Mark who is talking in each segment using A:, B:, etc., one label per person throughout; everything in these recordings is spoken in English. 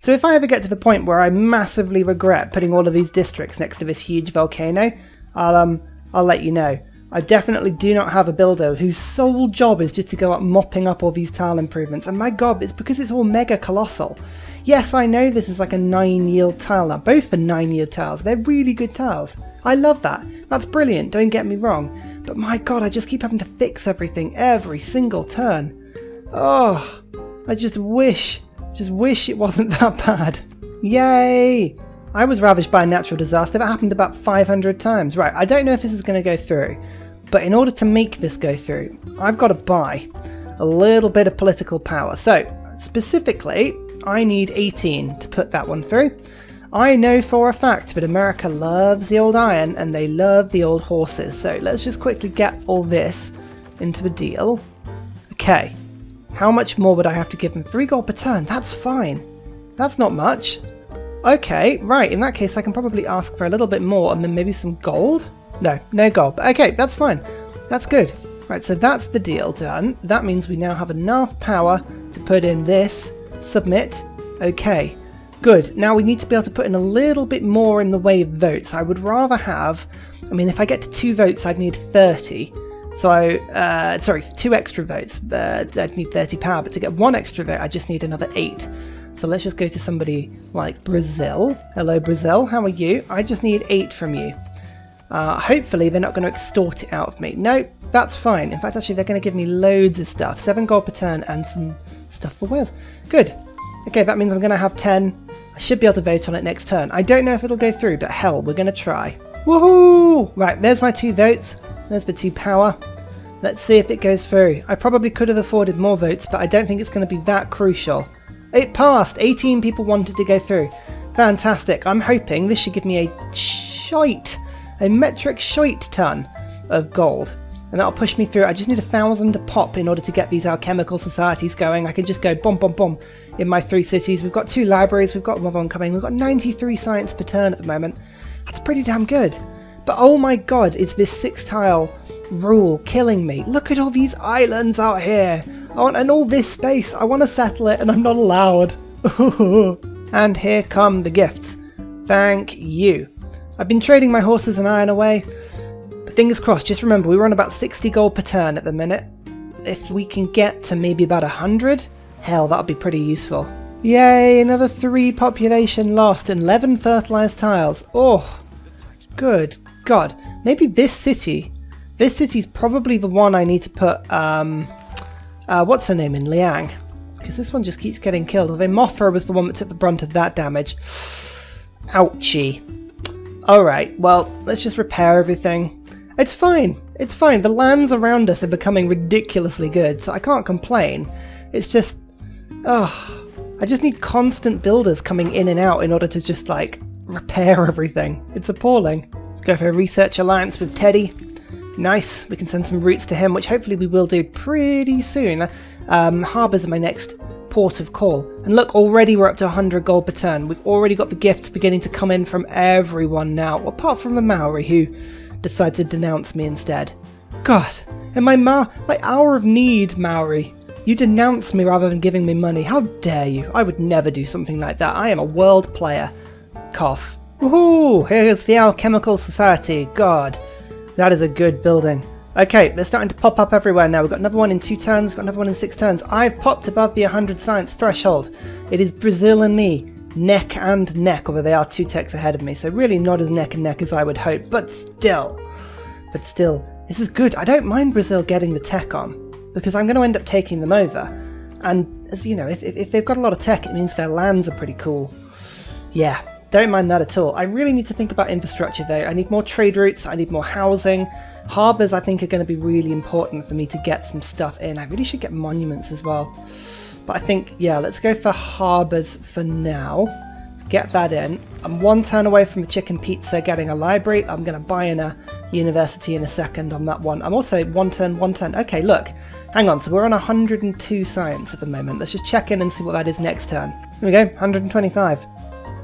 A: So if I ever get to the point where I massively regret putting all of these districts next to this huge volcano, I'll let you know. I definitely do not have a builder whose sole job is just to go up mopping up all these tile improvements, and my god, it's because it's all mega colossal. Yes, I know this is like a 9-yield tile now, both are 9-yield tiles, they're really good tiles. I love that, that's brilliant, don't get me wrong, but my god, I just keep having to fix everything every single turn. Oh, I just wish it wasn't that bad. Yay! I was ravished by a natural disaster that happened about 500 times. Right, I don't know if this is going to go through, but in order to make this go through, I've got to buy a little bit of political power. So, specifically, I need 18 to put that one through. I know for a fact that America loves the old iron and they love the old horses. So let's just quickly get all this into a deal. Okay, how much more would I have to give them? 3 gold per turn, that's fine. That's not much. Okay, right, in that case I can probably ask for a little bit more and then maybe some gold? No gold, but okay, that's fine. That's good. Right, so that's the deal done. That means we now have enough power to put in this. Submit. Okay, good. Now we need to be able to put in a little bit more in the way of votes. I would rather have, I mean, if I get to 2 votes I'd need 30. So, sorry, 2 extra votes, I'd need 30 power, but to get 1 extra vote I just need another 8. So let's just go to somebody like Brazil. Hello Brazil, how are you? I just need 8 from you. Hopefully they're not going to extort it out of me. No, that's fine. In fact, actually they're going to give me loads of stuff. 7 gold per turn and some stuff for Wales. Good. Okay, that means I'm going to have 10. I should be able to vote on it next turn. I don't know if it'll go through, but hell, we're going to try. Woohoo! Right, there's my 2 votes. There's the 2 power. Let's see if it goes through. I probably could have afforded more votes, but I don't think it's going to be that crucial. It passed! 18 people wanted to go through. Fantastic. I'm hoping this should give me a metric shite ton of gold. And that'll push me through. I just need 1,000 to pop in order to get these alchemical societies going. I can just go boom, boom, boom in my 3 cities. We've got 2 libraries. We've got another one coming. We've got 93 science per turn at the moment. That's pretty damn good. But oh my god, is this 6-tile rule killing me? Look at all these islands out here. And all this space. I want to settle it and I'm not allowed. And here come the gifts. Thank you. I've been trading my horses and iron away. But fingers crossed, just remember we were on about 60 gold per turn at the minute. If we can get to maybe about 100, hell, that'll be pretty useful. Yay, another 3 population lost and 11 fertilized tiles. Oh, good god. Maybe this city's probably the one I need to put, what's her name in Liang? Because this one just keeps getting killed. Although Mothra was the one that took the brunt of that damage. Ouchie. Alright, well, let's just repair everything. It's fine. It's fine. The lands around us are becoming ridiculously good, so I can't complain. It's just, I just need constant builders coming in and out in order to just, like, repair everything. It's appalling. Let's go for a research alliance with Teddy. Nice, we can send some routes to him, which hopefully we will do pretty soon. Harbours are my next port of call. And look, already we're up to 100 gold per turn. We've already got the gifts beginning to come in from everyone now, apart from the Maori who decided to denounce me instead. God, and my hour of need, Maori. You denounce me rather than giving me money. How dare you? I would never do something like that. I am a world player. Cough. Woohoo! Here's the Alchemical Society. God. That is a good building. Okay, they're starting to pop up everywhere now. We've got another one in 2 turns, got another one in 6 turns. I've popped above the 100 science threshold. It is Brazil and me, neck and neck, although they are 2 techs ahead of me, so really not as neck and neck as I would hope, but still, this is good. I don't mind Brazil getting the tech on, because I'm going to end up taking them over. And, as you know, if they've got a lot of tech, it means their lands are pretty cool. Yeah. Don't mind that at all. I really need to think about infrastructure though. I need more trade routes, I need more housing. Harbours I think are going to be really important for me to get some stuff in. I really should get monuments as well. But I think, yeah, let's go for harbours for now. Get that in. I'm 1 turn away from the chicken pizza getting a library. I'm going to buy in a university in a second on that one. I'm also 1 turn. Okay, look. Hang on, so we're on 102 science at the moment. Let's just check in and see what that is next turn. Here we go, 125.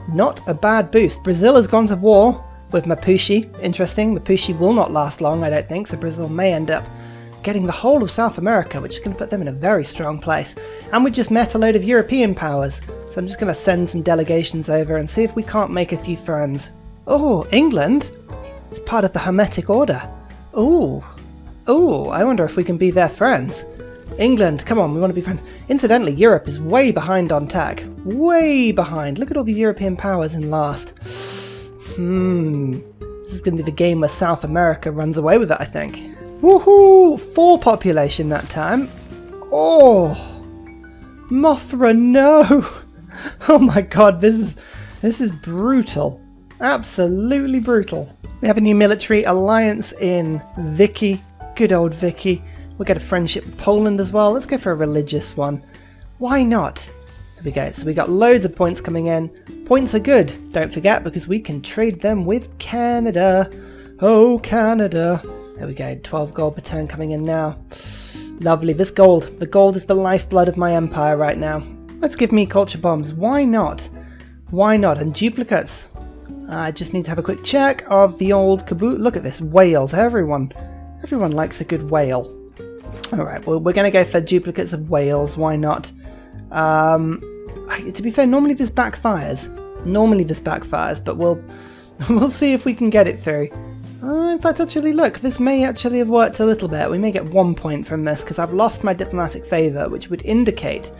A: Not a bad boost. Brazil has gone to war with Mapuche. Interesting. Mapuche will not last long, I don't think, so Brazil may end up getting the whole of South America, which is going to put them in a very strong place. And we just met a load of European powers. So So I'm just going to send some delegations over and see if we can't make a few friends. Oh, England? It's part of the Hermetic Order. Oh, I wonder if we can be their friends. England, come on, we want to be friends. Incidentally, Europe is way behind on tech. Way behind. Look at all the European powers in last. This is going to be the game where South America runs away with it, I think. Woohoo! 4 population that time. Oh! Mothra, no! Oh my god, this is brutal. Absolutely brutal. We have a new military alliance in Vicky. Good old Vicky. We'll get a friendship with Poland as well. Let's go for a religious one. Why not? There we go. So we got loads of points coming in. Points are good, don't forget, because we can trade them with Canada. Oh, Canada. There we go. 12 gold per turn coming in now. Lovely. This gold. The gold is the lifeblood of my empire right now. Let's give me culture bombs. Why not? Why not? And duplicates. I just need to have a quick check of the old caboose. Look at this. Whales. Everyone likes a good whale. Alright, well, we're going to go for duplicates of whales. Why not? To be fair, normally this backfires. But we'll see if we can get it through. In fact, actually, look, this may actually have worked a little bit. We may get 1 point from this because I've lost my diplomatic favour, which would indicate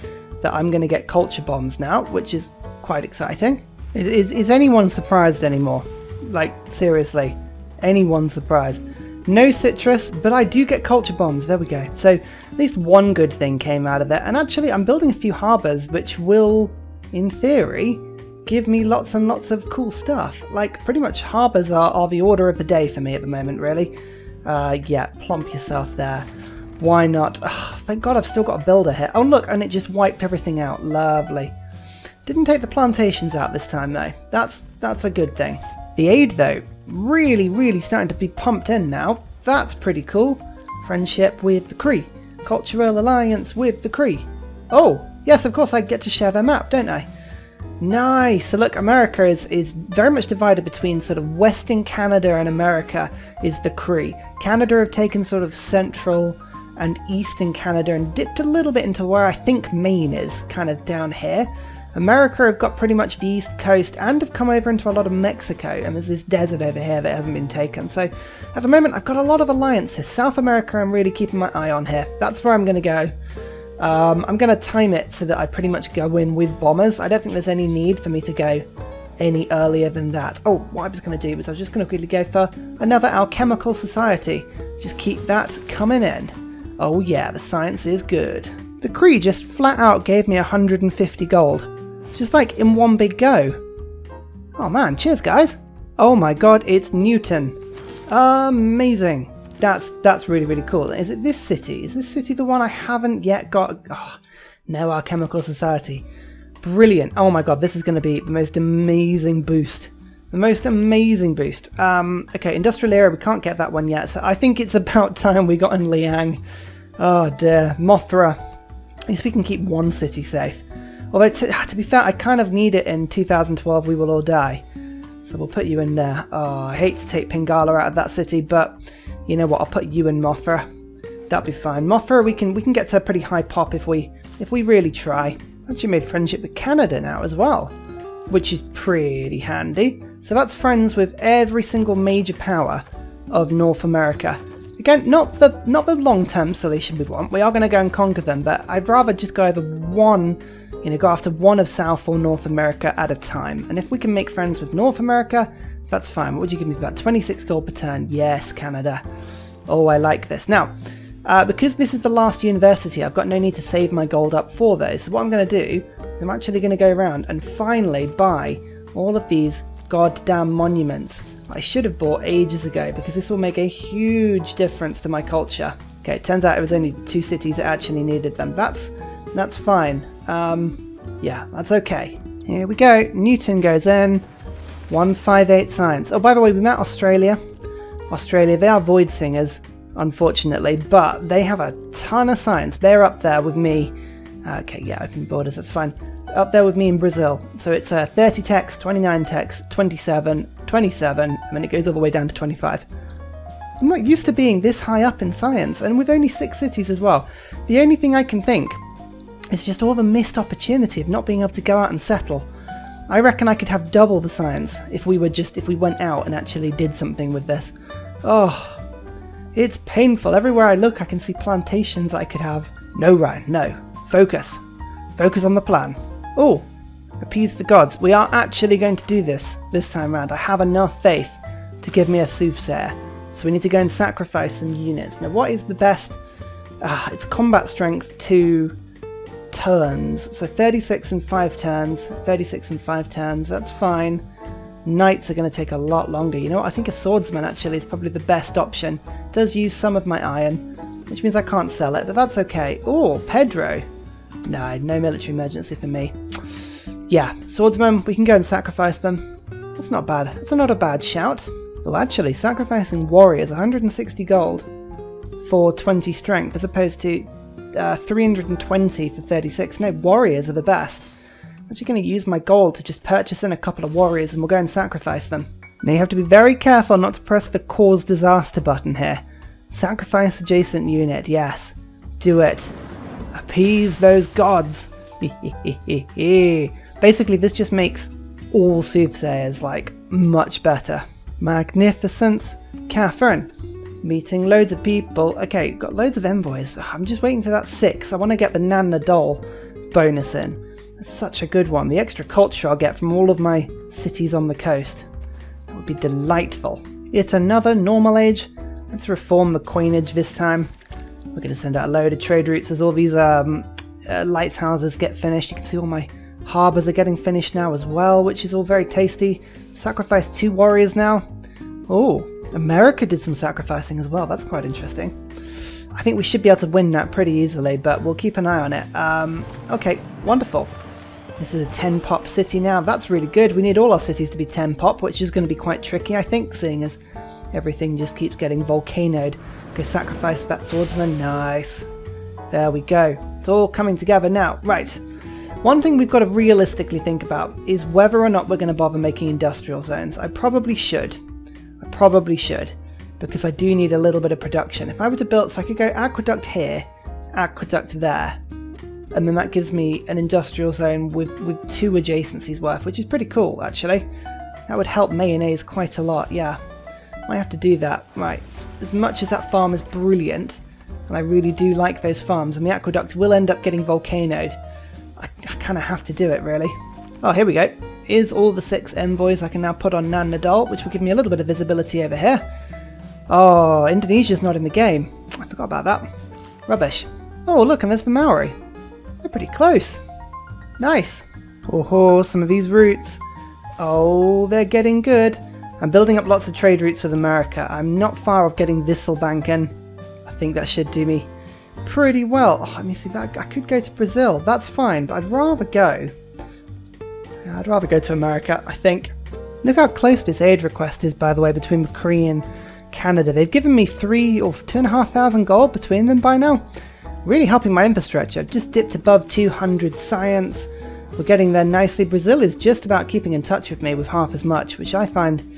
A: that I'm going to get culture bombs now, which is quite exciting. Is anyone surprised anymore? Like, seriously, anyone surprised? No citrus, but I do get culture bombs. There we go. So at least one good thing came out of it. And actually, I'm building a few harbours, which will, in theory, give me lots and lots of cool stuff. Like, pretty much harbours are the order of the day for me at the moment, really. Yeah, plump yourself there. Why not? Oh, thank God I've still got a builder here. Oh, look, and it just wiped everything out. Lovely. Didn't take the plantations out this time, though. That's a good thing. The aid, though, really starting to be pumped in now. That's pretty cool. Friendship with the Cree. Cultural alliance with the Cree. Oh, yes, of course I get to share their map, don't I? Nice. So look, America is very much divided between sort of Western Canada and America is the Cree. Canada have taken sort of central and eastern Canada and dipped a little bit into where I think Maine is, kind of down here. America have got pretty much the east coast and have come over into a lot of Mexico, and there's this desert over here that hasn't been taken. So at the moment I've got a lot of alliances. South America I'm really keeping my eye on here. That's where I'm going to go. I'm going to time it so that I pretty much go in with bombers. I don't think there's any need for me to go any earlier than that. Oh, what I was going to do was I was just going to quickly go for another alchemical society. Just keep that coming in. Oh yeah, the science is good. The Cree just flat out gave me 150 gold. Just like in one big go. Oh man, cheers guys. Oh my god, it's Newton. Amazing. That's really cool. Is it this city? Is this city the one I haven't yet got? Oh, no, our chemical society. Brilliant. Oh my god, this is going to be the most amazing boost. The most amazing boost. Okay, industrial era, we can't get that one yet. So I think it's about time we got in Liang. Oh dear. Mothra. At least we can keep one city safe. Although, to be fair, I kind of need it in 2012, We Will All Die. So we'll put you in there. Oh, I hate to take Pingala out of that city, but you know what? I'll put you in Mothra. That'll be fine. Mothra, we can get to a pretty high pop if we really try. Actually made friendship with Canada now as well, which is pretty handy. So that's friends with every single major power of North America. Again, not the long-term solution we want. We are going to go and conquer them, but I'd rather just go over one. Go after one of South or North America at a time. And if we can make friends with North America, that's fine. What would you give me for that? 26 gold per turn. Yes, Canada. Oh, I like this. Now, because this is the last university, I've got no need to save my gold up for those. So what I'm going to do is I'm actually going to go around and finally buy all of these goddamn monuments I should have bought ages ago, because this will make a huge difference to my culture. Okay, it turns out it was only 2 cities that actually needed them. That's fine. Yeah, that's okay. Here we go. Newton goes in. 158 science. Oh, by the way, we met Australia. They are void singers, unfortunately, but they have a ton of science. They're up there with me. Okay, yeah, open borders, that's fine. Up there with me in Brazil. So it's 30 techs, 29 techs, 27, 27, and then it goes all the way down to 25. I'm not used to being this high up in science, and with only 6 cities as well. The only thing I can think It's just all the missed opportunity of not being able to go out and settle. I reckon I could have double the science if we went out and actually did something with this. Oh, it's painful. Everywhere I look, I can see plantations I could have. No, Ryan, no. Focus. Focus on the plan. Oh, appease the gods. We are actually going to do this time round. I have enough faith to give me a soothsayer. So we need to go and sacrifice some units. Now, what is the best? It's combat strength 2 turns. So 36 and 5 turns. 36 and 5 turns. That's fine. Knights are going to take a lot longer. You know what? I think a swordsman actually is probably the best option. It does use some of my iron, which means I can't sell it, but that's okay. Oh, Pedro. No military emergency for me. Yeah, swordsmen, we can go and sacrifice them. That's not bad. That's not a bad shout. Well, actually, sacrificing warriors, 160 gold for 20 strength, as opposed to 320 for 36. No, warriors are the best. I'm actually going to use my gold to just purchase in a couple of warriors and we'll go and sacrifice them. Now you have to be very careful not to press the cause disaster button here. Sacrifice adjacent unit, yes. Do it. Appease those gods. Basically, this just makes all soothsayers, like, much better. Magnificence. Catherine. Meeting loads of people. Okay, got loads of envoys. I'm just waiting for that 6. I want to get the Nana Doll bonus in. That's such a good one. The extra culture I'll get from all of my cities on the coast. That would be delightful. It's another normal age. Let's reform the coinage this time. We're going to send out a load of trade routes as all these lighthouses get finished. You can see all my harbours are getting finished now as well, which is all very tasty. Sacrifice 2 warriors now. Oh, America did some sacrificing as well. That's quite interesting. I think we should be able to win that pretty easily, but we'll keep an eye on it. Okay, wonderful. This is a 10 pop city now. That's really good. We need all our cities to be 10 pop, which is going to be quite tricky, I think, seeing as everything just keeps getting volcanoed. Go sacrifice that swordsman. Nice. There we go. It's all coming together now. Right. One thing we've got to realistically think about is whether or not we're going to bother making industrial zones. I probably should. Because I do need a little bit of production. If I were to build, so I could go aqueduct here, aqueduct there, and then that gives me an industrial zone with 2 adjacencies worth, which is pretty cool, actually. That would help mayonnaise quite a lot, yeah. Might have to do that. Right. As much as that farm is brilliant, and I really do like those farms, and the aqueduct will end up getting volcanoed, I kind of have to do it, really. Oh, here we go. Here's all the 6 envoys I can now put on Nan Nadal, which will give me a little bit of visibility over here. Oh, Indonesia's not in the game. I forgot about that. Rubbish. Oh, look, and there's the Maori. They're pretty close. Nice. Oh, some of these routes. Oh, they're getting good. I'm building up lots of trade routes with America. I'm not far off getting Wisselbank in. I think that should do me pretty well. Oh, let me see that. I could go to Brazil. That's fine, but I'd rather go to America, I think. Look how close this aid request is, by the way, between McCree and Canada. They've given me 3 or 2,500 gold between them by now. Really helping my infrastructure. I've just dipped above 200 science. We're getting there nicely. Brazil is just about keeping in touch with me with half as much, which I find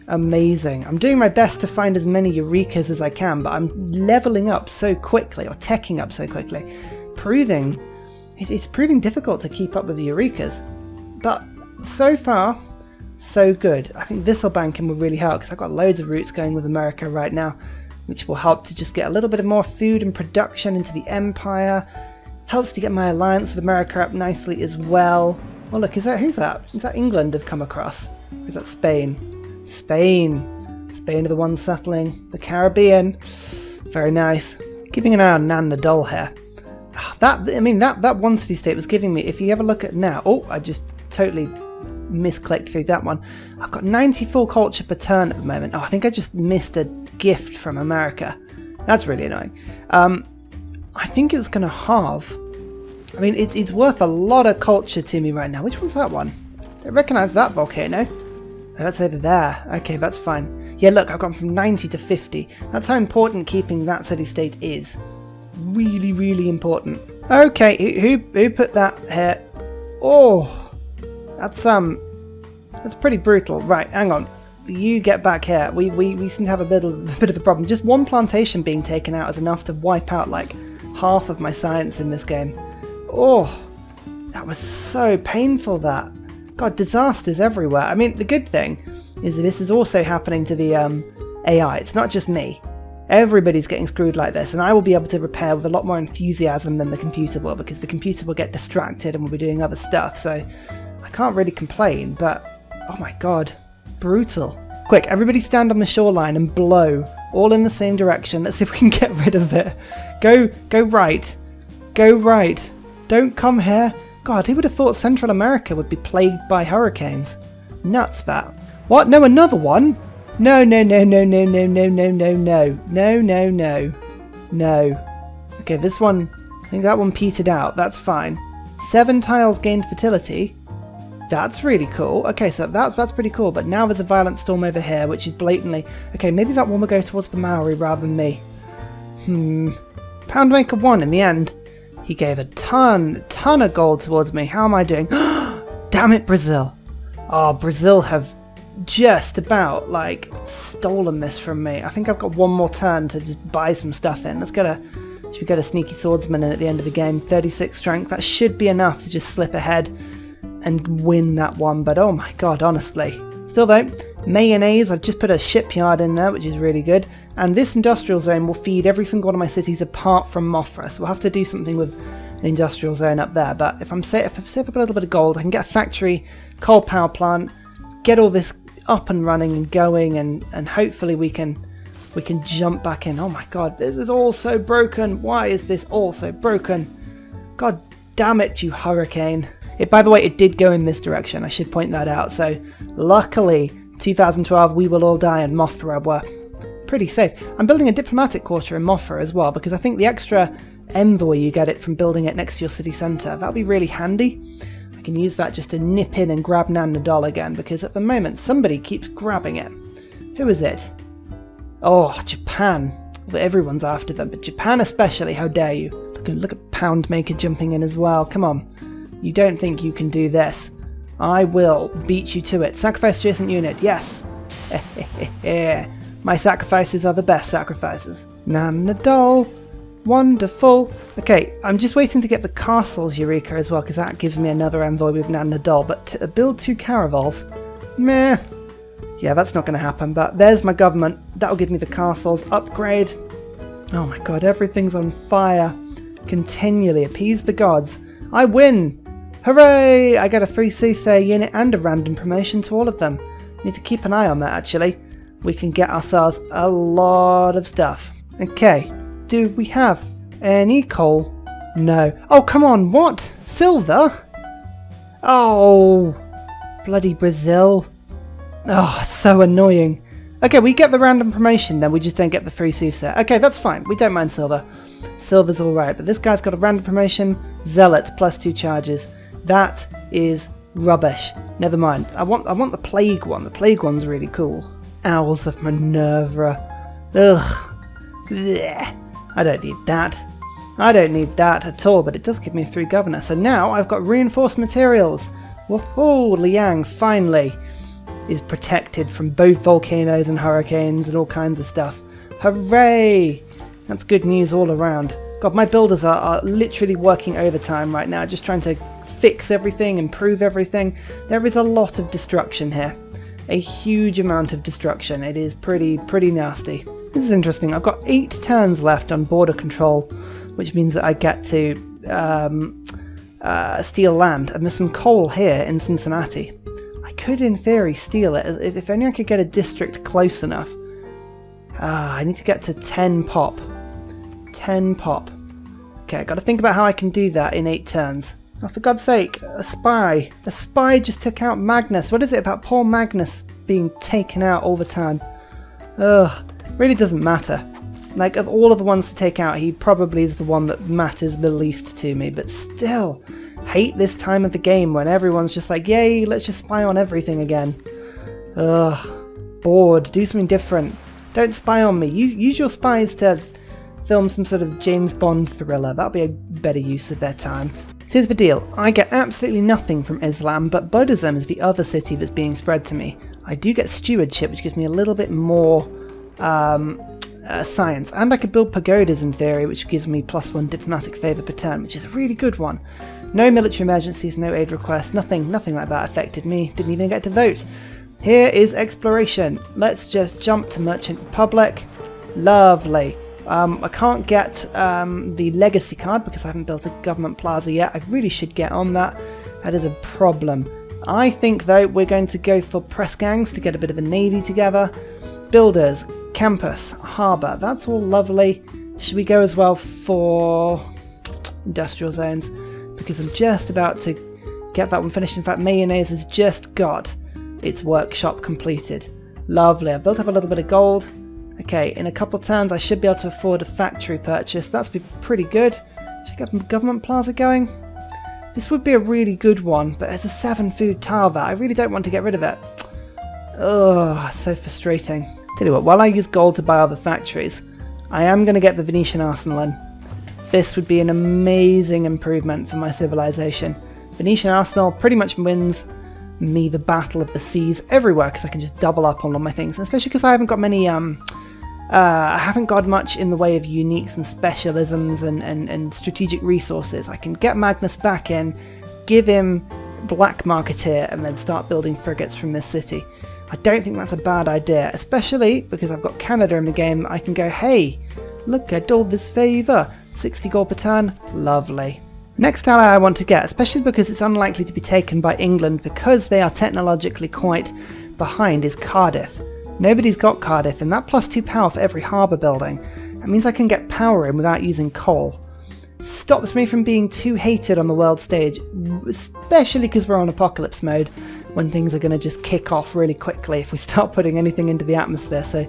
A: amazing. I'm doing my best to find as many Eurekas as I can, but I'm leveling up so quickly, or teching up so quickly, it's proving difficult to keep up with the Eurekas. But so far, so good. I think Wisselbanken will really help because I've got loads of routes going with America right now, which will help to just get a little bit of more food and production into the Empire. Helps to get my alliance with America up nicely as well. Oh look, who's that? Is that England I've come across? Or is that Spain? Spain are the ones settling the Caribbean. Very nice. Keeping an eye on Nan Nadal here. That one city state was giving me, if you ever look at now, oh, I just totally misclicked through that one. I've got 94 culture per turn at the moment. Oh, I think I just missed a gift from America. That's really annoying. I think it's going to halve. I mean, it's worth a lot of culture to me right now. Which one's that one? I don't recognise that volcano. Oh, that's over there. Okay, that's fine. Yeah, look, I've gone from 90 to 50. That's how important keeping that city-state is. Really, really important. Okay, who put that here? Oh, that's pretty brutal. Right, hang on. You get back here. We seem to have a bit of a problem. Just one plantation being taken out is enough to wipe out like half of my science in this game. Oh, that was so painful, that. God, disasters everywhere. I mean, the good thing is this is also happening to the AI. It's not just me. Everybody's getting screwed like this, and I will be able to repair with a lot more enthusiasm than the computer will, because the computer will get distracted and will be doing other stuff, so I can't really complain, but oh my god, brutal. Quick, everybody stand on the shoreline and blow, all in the same direction. Let's see if we can get rid of it. Go right. Go right. Don't come here. God, who would have thought Central America would be plagued by hurricanes? Nuts, that. What? No, another one? No. Okay, this one, I think that one petered out. That's fine. 7 tiles gained fertility. That's really cool. Okay, so that's pretty cool. But now there's a violent storm over here, which is blatantly... Okay, maybe that one will go towards the Maori rather than me. Poundmaker won in the end. He gave a ton of gold towards me. How am I doing? Damn it, Brazil. Oh, Brazil have just about, like, stolen this from me. I think I've got one more turn to just buy some stuff in. Should we get a sneaky swordsman in at the end of the game? 36 strength. That should be enough to just slip ahead and win that one. But oh my god, honestly. Still though, mayonnaise, I've just put a shipyard in there, which is really good. And this industrial zone will feed every single one of my cities apart from Mothra. So we'll have to do something with an industrial zone up there. But if I save up a little bit of gold, I can get a factory, coal power plant, get all this up and running and going, and hopefully we can jump back in. Oh my god, this is all so broken. Why is this all so broken? God damn it, you hurricane. By the way, it did go in this direction. I should point that out. So luckily, 2012, we will all die, and Mothra were pretty safe. I'm building a diplomatic quarter in Mothra as well, because I think the extra envoy you get it from building it next to your city centre, that'll be really handy. I can use that just to nip in and grab Nan Nadal again, because at the moment somebody keeps grabbing it. Who is it? Oh, Japan. Well, everyone's after them, but Japan especially, how dare you. Look at Poundmaker jumping in as well. Come on. You don't think you can do this. I will beat you to it. Sacrifice adjacent unit, yes. My sacrifices are the best sacrifices. Nan Nadal. Wonderful. Okay, I'm just waiting to get the castles Eureka as well, because that gives me another envoy with Nan Nadal. But to build 2 caravels, meh. Yeah, that's not going to happen, but there's my government. That'll give me the castles. Upgrade. Oh my god, everything's on fire. Continually appease the gods. I win! Hooray! I get a 3 soothsayer unit and a random promotion to all of them. Need to keep an eye on that, actually. We can get ourselves a lot of stuff. Okay, do we have any coal? No. Oh, come on, what? Silver? Oh, bloody Brazil. Oh, so annoying. Okay, we get the random promotion then, we just don't get the 3 soothsayer. Okay, that's fine, we don't mind silver. Silver's alright, but this guy's got a random promotion. Zealot, +2 charges. That is rubbish. Never mind. I want the plague one. The plague one's really cool. Owls of Minerva. Ugh. Blech. I don't need that. I don't need that at all, but it does give me a 3 governor. So now I've got reinforced materials. Woohoo! Liang finally is protected from both volcanoes and hurricanes and all kinds of stuff. Hooray! That's good news all around. God, my builders are literally working overtime right now, just trying to fix everything, improve everything. There is a lot of destruction here. A huge amount of destruction. It is pretty nasty. This is interesting. I've got 8 turns left on border control, which means that I get to steal land. And there's some coal here in Cincinnati. I could, in theory, steal it. If only I could get a district close enough. I need to get to 10 pop. 10 pop. Okay, I've got to think about how I can do that in 8 turns. Oh, for God's sake, a spy. A spy just took out Magnus. What is it about poor Magnus being taken out all the time? Ugh, really doesn't matter. Like, of all of the ones to take out, he probably is the one that matters the least to me, but still, hate this time of the game when everyone's just like, yay, let's just spy on everything again. Ugh, bored, do something different. Don't spy on me. Use your spies to film some sort of James Bond thriller. That'll be a better use of their time. So here's the deal. I get absolutely nothing from Islam, but Buddhism is the other city that's being spread to me. I do get stewardship, which gives me a little bit more science. And I could build pagodas in theory, which gives me +1 diplomatic favour per turn, which is a really good one. No military emergencies, no aid requests, nothing like that affected me. Didn't even get to vote. Here is exploration. Let's just jump to Merchant Republic. Lovely. I can't get the legacy card because I haven't built a government plaza yet. I really should get on that. That is a problem. I think though we're going to go for press gangs to get a bit of a navy together. Builders, campus, harbour. That's all lovely. Should we go as well for industrial zones? Because I'm just about to get that one finished. In fact, Mayonnaise has just got its workshop completed. Lovely. I've built up a little bit of gold. Okay, in a couple of turns I should be able to afford a factory purchase. That's be pretty good. Should get the government plaza going. This would be a really good one, but it's a 7 food tile vat. I really don't want to get rid of it. Ugh, so frustrating. Tell you what, while I use gold to buy other factories, I am going to get the Venetian arsenal in. This would be an amazing improvement for my civilization. Venetian arsenal pretty much wins me the battle of the seas everywhere because I can just double up on all my things, especially because I haven't got many I haven't got much in the way of uniques and specialisms and strategic resources. I can get Magnus back in, give him Black Marketeer, and then start building frigates from this city. I don't think that's a bad idea, especially because I've got Canada in the game. I can go, hey, look at all this favour. 60 gold per turn, lovely. Next ally I want to get, especially because it's unlikely to be taken by England because they are technologically quite behind, is Cardiff. Nobody's got Cardiff, and that +2 power for every harbour building. That means I can get power in without using coal. Stops me from being too hated on the world stage, especially because we're on apocalypse mode, when things are going to just kick off really quickly if we start putting anything into the atmosphere, so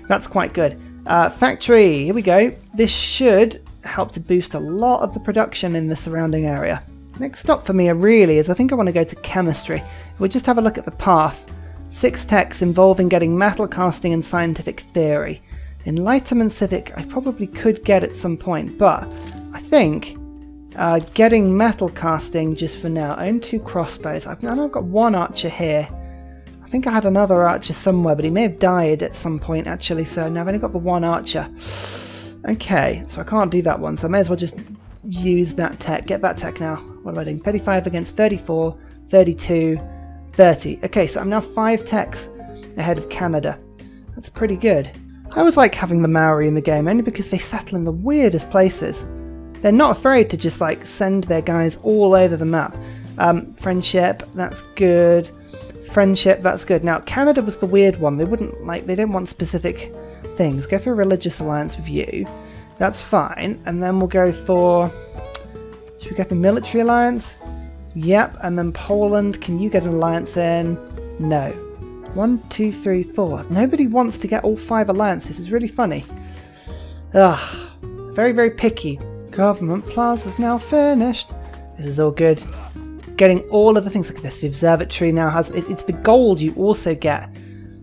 A: that's quite good. Factory, here we go. This should help to boost a lot of the production in the surrounding area. Next stop for me really is I think I want to go to chemistry. If we just have a look at the path, 6 techs involving getting metal casting and scientific theory. Enlightenment civic I probably could get at some point, but I think getting metal casting just for now. I own 2 crossbows. I've got 1 archer here. I think I had another archer somewhere, but he may have died at some point actually, so now I've only got the 1 archer. Okay, so I can't do that one, so I may as well just use that tech. Get that tech now. What am I doing? 35 against 34, 32, 30. Okay, so I'm now 5 techs ahead of Canada. That's pretty good. I always like having the Maori in the game, only because they settle in the weirdest places. They're not afraid to just like send their guys all over the map. Friendship, that's good. Friendship, that's good. Now, Canada was the weird one. They don't want specific things. Go for a religious alliance with you. That's fine. And then we'll go for... Should we go for military alliance? Yep. And then Poland. Can you get an alliance in? No. 1, 2, 3, 4. Nobody wants to get all 5 alliances. It's really funny. Ugh. Very, very picky. Government plaza's now finished. This is all good. Getting all of the things. Look at this. The observatory now has... It's the gold you also get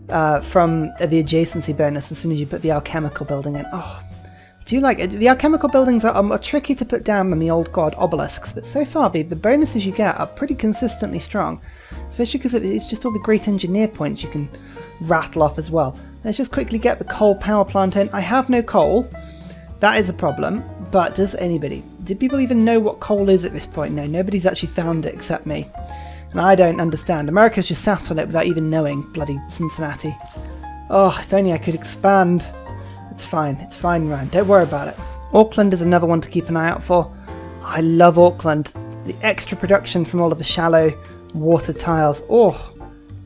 A: from the adjacency bonus as soon as you put the alchemical building in. Oh, I do like it. The alchemical buildings are tricky to put down than the old god obelisks, but so far the bonuses you get are pretty consistently strong, especially because it's just all the great engineer points you can rattle off as well. Let's just quickly get the coal power plant in. I have no coal. That is a problem, but does anybody? Do people even know what coal is at this point? No, nobody's actually found it except me. And I don't understand. America's just sat on it without even knowing. Bloody Cincinnati. Oh, if only I could expand. It's fine, Ryan. Don't worry about it. Auckland is another one to keep an eye out for. I love Auckland. The extra production from all of the shallow water tiles. Oh,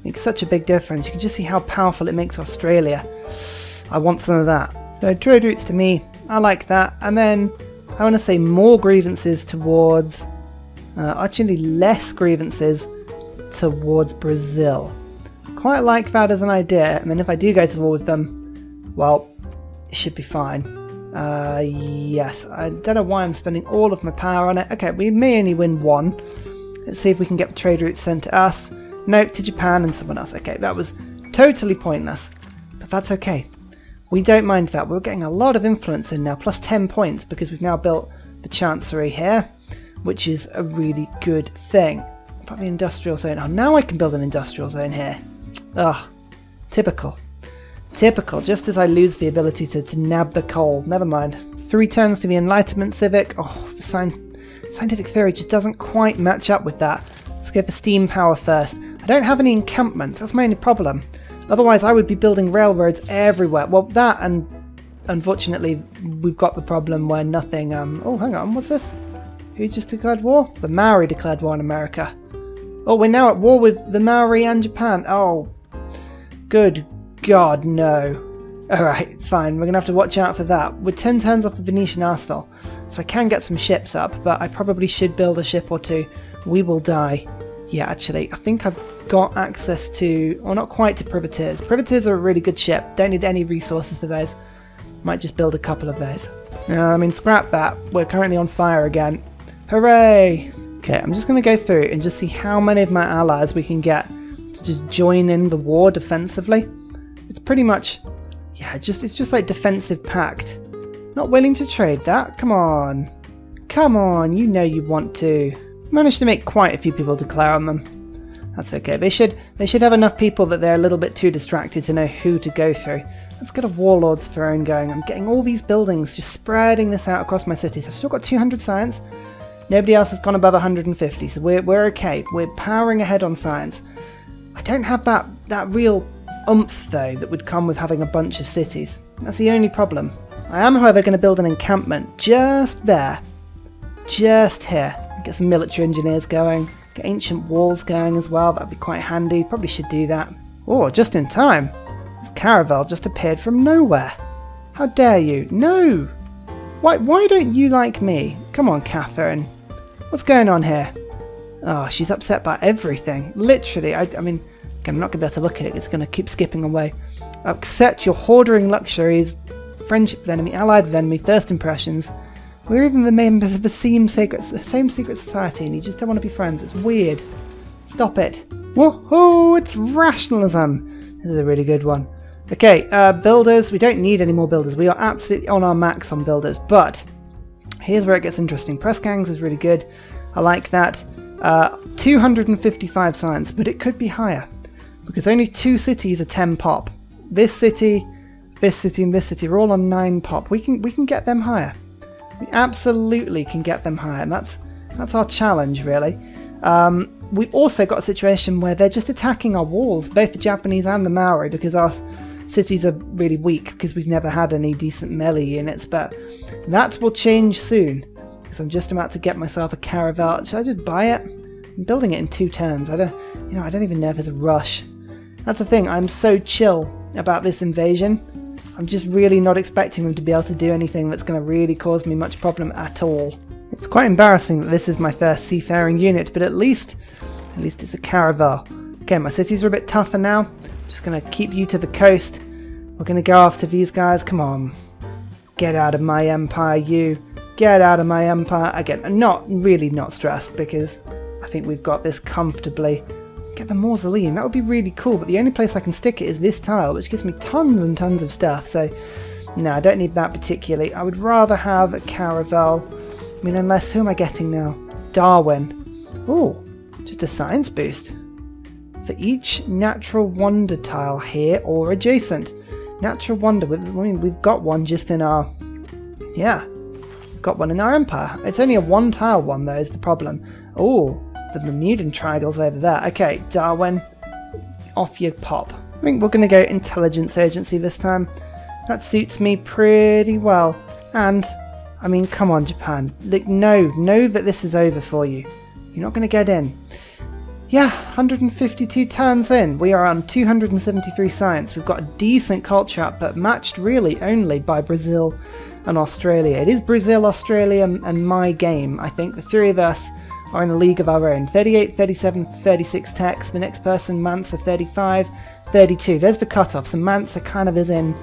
A: makes such a big difference. You can just see how powerful it makes Australia. I want some of that. So trade routes to me. I like that. And then I want to say more grievances towards... actually less grievances towards Brazil. Quite like that as an idea. I mean, if I do go to war with them, well, it should be fine. Yes, I don't know why I'm spending all of my power on it. Okay, we may only win 1. Let's see if we can get the trade route sent to us. No, to Japan and someone else. Okay, that was totally pointless, but that's okay. We don't mind that. We're getting a lot of influence in now, plus 10 points because we've now built the Chancery here, which is a really good thing. About the industrial zone. Oh, now I can build an industrial zone here. Ugh, typical. Typical, just as I lose the ability to nab the coal. Never mind. 3 turns to the Enlightenment Civic. Oh, the scientific theory just doesn't quite match up with that. Let's go for steam power first. I don't have any encampments, that's my only problem. Otherwise I would be building railroads everywhere. Well, that, and unfortunately we've got the problem where nothing... oh, hang on, what's this? Who just declared war? The Maori declared war on America. Oh, we're now at war with the Maori and Japan. Oh, good God, no. Alright, fine, we're going to have to watch out for that. We're 10 turns off the Venetian arsenal, so I can get some ships up, but I probably should build a ship or two. We will die. Yeah, actually, I think I've got access to... or not quite to privateers. Privateers are a really good ship. Don't need any resources for those. Might just build a couple of those. No, I mean, scrap that. We're currently on fire again. Hooray! Okay, I'm just going to go through and just see how many of my allies we can get to just join in the war defensively. It's pretty much... yeah, it's just like defensive pact. Not willing to trade that? Come on. Come on, you know you want to. Managed to make quite a few people declare on them. That's okay. They should have enough people that they're a little bit too distracted to know who to go through. Let's get a Warlord's Throne going. I'm getting all these buildings, just spreading this out across my cities. I've still got 200 science. Nobody else has gone above 150, so we're okay. We're powering ahead on science. I don't have that real oomph, though, that would come with having a bunch of cities. That's the only problem. I am, however, going to build an encampment just there. Just here. Get some military engineers going. Get ancient walls going as well. That'd be quite handy. Probably should do that. Oh, just in time. This caravel just appeared from nowhere. How dare you? No! Why don't you like me? Come on, Catherine. What's going on here? Oh, she's upset by everything. Literally, I mean... I'm not going to be able to look at it, it's going to keep skipping away. Accept your hoarding luxuries, friendship with enemy, allied with enemy, first impressions. We're even the members of the same secret society and you just don't want to be friends. It's weird. Stop it. Woohoo! It's rationalism! This is a really good one. Okay, builders. We don't need any more builders. We are absolutely on our max on builders, but here's where it gets interesting. Press gangs is really good. I like that. 255 science, but it could be higher. Because only 2 cities are 10 pop. This city, and this city are all on 9 pop. We can get them higher. We absolutely can get them higher. And that's our challenge, really. We've also got a situation where they're just attacking our walls, both the Japanese and the Maori, because our cities are really weak because we've never had any decent melee units. But that will change soon. Because I'm just about to get myself a caravel. Should I just buy it? I'm building it in 2 turns. I don't even know if there's a rush. That's the thing, I'm so chill about this invasion. I'm just really not expecting them to be able to do anything that's going to really cause me much problem at all. It's quite embarrassing that this is my first seafaring unit, but at least it's a caravel. Okay, my cities are a bit tougher now. Just going to keep you to the coast. We're going to go after these guys. Come on. Get out of my empire, you. Get out of my empire. Again, I'm not stressed because I think we've got this comfortably. Get the mausoleum, that would be really cool, but the only place I can stick it is this tile, which gives me tons and tons of stuff, so no, I don't need that particularly. I would rather have a caravel. I mean, unless, who am I getting now? Darwin. Oh, just a science boost. For each natural wonder tile here or adjacent. Natural wonder, I mean, we've got one just in our... yeah. Got one in our empire. It's only a 1 tile one though is the problem. Oh, the Bermudan Triangle's over there. Okay, Darwin, off you pop. I think we're going to go intelligence agency this time. That suits me pretty well. And, I mean, come on Japan. Like, know that this is over for you. You're not going to get in. Yeah, 152 turns in. We are on 273 science. We've got a decent culture up, but matched really only by Brazil and Australia. It is Brazil, Australia, and my game. I think the 3 of us are in a league of our own. 38, 37, 36 techs. The next person, Mansa, 35, 32. There's the cutoff. So Mansa kind of is in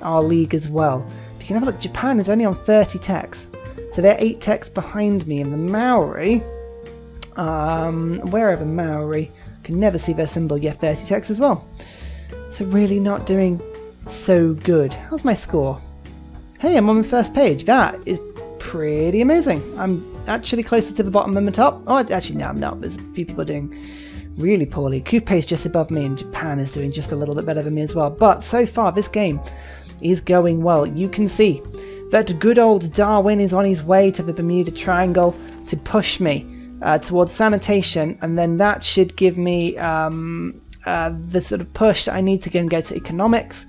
A: our league as well. But you can have a look, Japan is only on 30 techs. So they're 8 techs behind me. And the Maori, where are the Maori? I can never see their symbol. Yeah, 30 techs as well. So really not doing so good. How's my score? Hey, I'm on the first page. That is pretty amazing. I'm actually closer to the bottom than the top. Oh, actually, no, I'm not. There's a few people doing really poorly. Coupe's just above me, and Japan is doing just a little bit better than me as well. But so far, this game is going well. You can see that good old Darwin is on his way to the Bermuda Triangle to push me towards sanitation, and then that should give me the sort of push that I need to go to economics.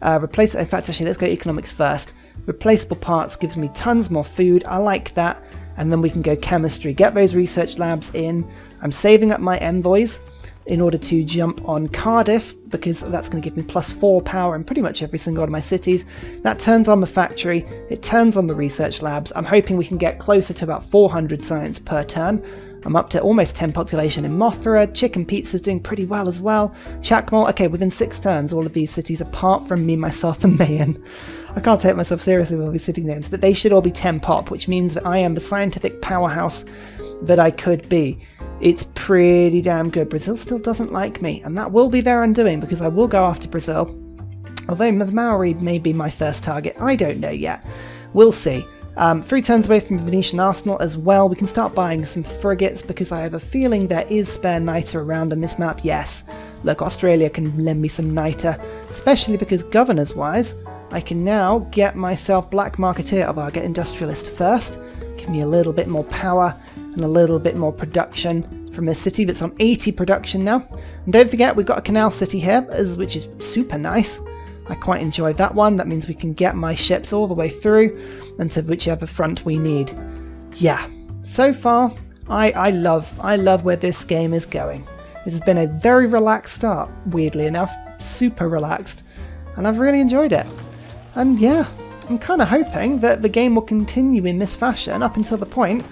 A: Replace. In fact, actually, let's go economics first. Replaceable parts gives me tons more food. I like that. And then we can go chemistry. Get those research labs in. I'm saving up my envoys in order to jump on Cardiff, because that's going to give me +4 power in pretty much every single one of my cities. That turns on the factory. It turns on the research labs. I'm hoping we can get closer to about 400 science per turn. I'm up to almost 10 population in Mothra. Chicken Pizza's doing pretty well as well. Chakmol, okay, within 6 turns, all of these cities, apart from me, myself, and Mayan. I can't take myself seriously with all these city names, but they should all be 10 pop, which means that I am the scientific powerhouse that I could be. It's pretty damn good. Brazil still doesn't like me, and that will be their undoing, because I will go after Brazil. Although the Maori may be my first target, I don't know yet. We'll see. 3 turns away from the Venetian arsenal as well. We can start buying some frigates, because I have a feeling there is spare niter around on this map. Yes, look, Australia can lend me some niter, especially because governors wise I can now get myself black marketeer, although I'll get industrialist first. Give me a little bit more power and a little bit more production from a city that's on 80 production now. And don't forget, we've got a canal city here, which is super nice. I quite enjoy that one. That means we can get my ships all the way through and to whichever front we need. Yeah, so far I love where this game is going. This has been a very relaxed start, weirdly enough, super relaxed, and I've really enjoyed it. And yeah, I'm kind of hoping that the game will continue in this fashion up until the point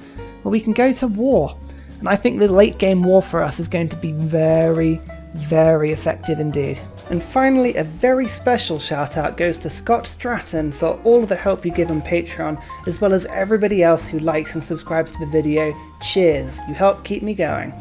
A: where we can go to war. And I think the late game war for us is going to be very, very effective indeed. And finally, a very special shout out goes to Scott Stratton for all of the help you give on Patreon, as well as everybody else who likes and subscribes to the video. Cheers, you help keep me going.